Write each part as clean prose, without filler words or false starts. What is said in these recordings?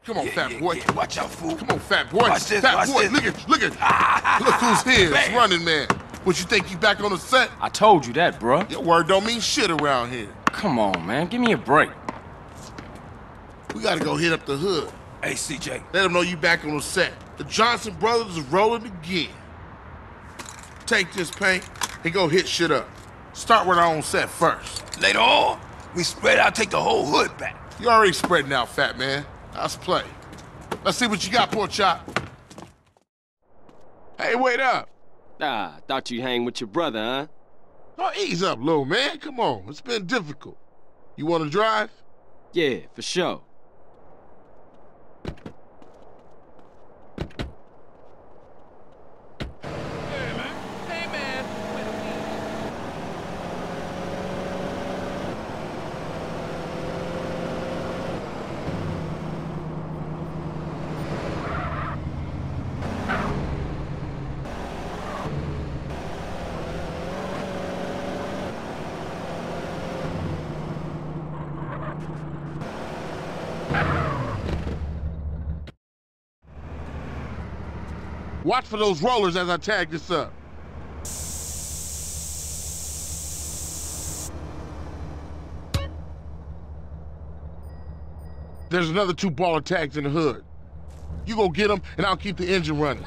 Come on, fat boy. Yeah. Watch out, fool. Come on, fat boy. Watch this, fat watch boy, this. look at. Look who's here. It's Running Man. What, you think you back on the set? I told you that, bruh. Your word don't mean shit around here. Come on, man. Give me a break. We gotta go hit up the hood. Hey, CJ. Let them know you back on the set. The Johnson brothers is rolling again. Take this paint and go hit shit up. Start with our own set first. Later on, we spread out, take the whole hood back. You already spreading out, fat man. Let's play. Let's see what you got, pork chop. Hey, wait up. Ah, thought you'd hang with your brother, huh? Oh, ease up, little man. Come on. It's been difficult. You want to drive? Yeah, for sure. Watch for those rollers as I tag this up. There's another 2 baller tags in the hood. You go get them, and I'll keep the engine running.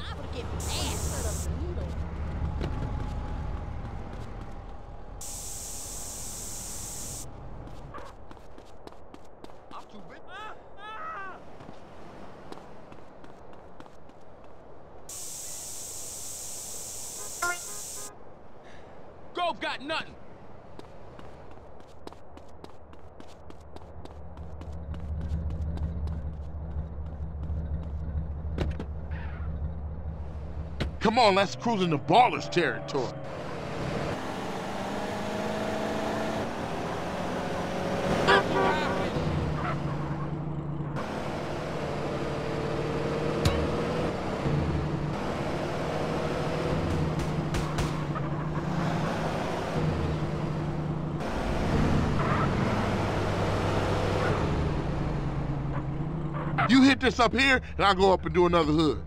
Grove got nothing. Come on, let's cruise into ballers territory. You hit this up here, and I'll go up and do another hood.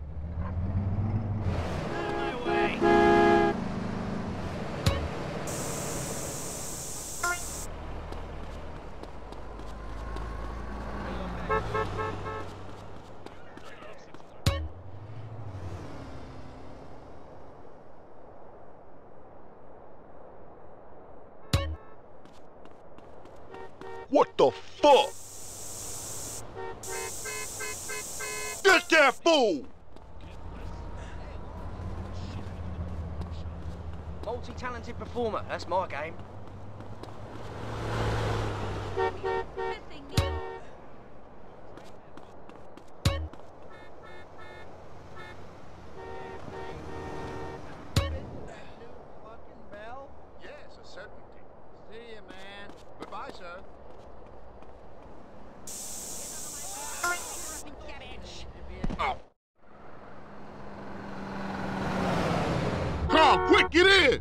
What the fuck? Get that fool! Multi-talented performer, that's my game. Yes, a certainty. See you, man. Goodbye, sir. Oh. Come on, quick, get in!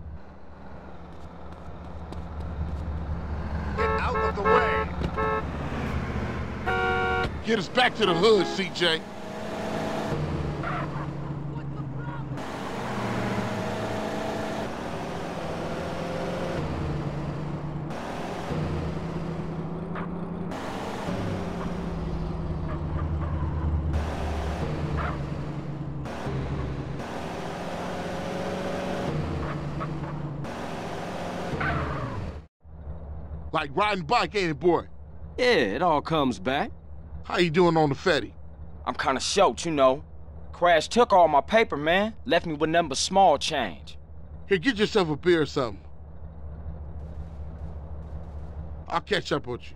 Get out of the way. Get us back to the hood, CJ. Like riding bike, ain't it, boy? Yeah, it all comes back. How you doing on the Fetty? I'm kinda short, you know. Crash took all my paper, man. Left me with nothing but small change. Here, get yourself a beer or something. I'll catch up with you.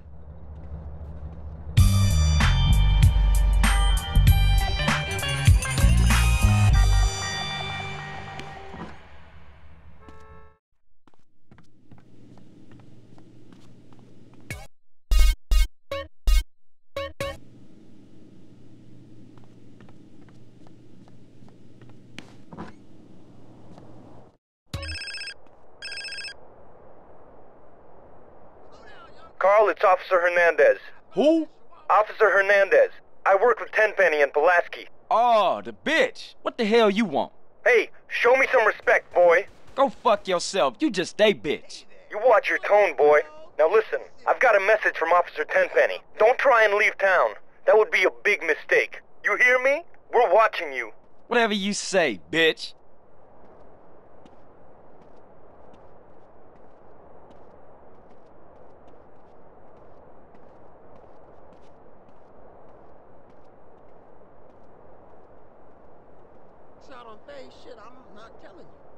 Carl, it's Officer Hernandez. Who? Officer Hernandez. I work with Tenpenny and Pulaski. Oh, the bitch. What the hell you want? Hey, show me some respect, boy. Go fuck yourself. You just a bitch. You watch your tone, boy. Now listen, I've got a message from Officer Tenpenny. Don't try and leave town. That would be a big mistake. You hear me? We're watching you. Whatever you say, bitch. Shot on face, shit, I'm not telling you.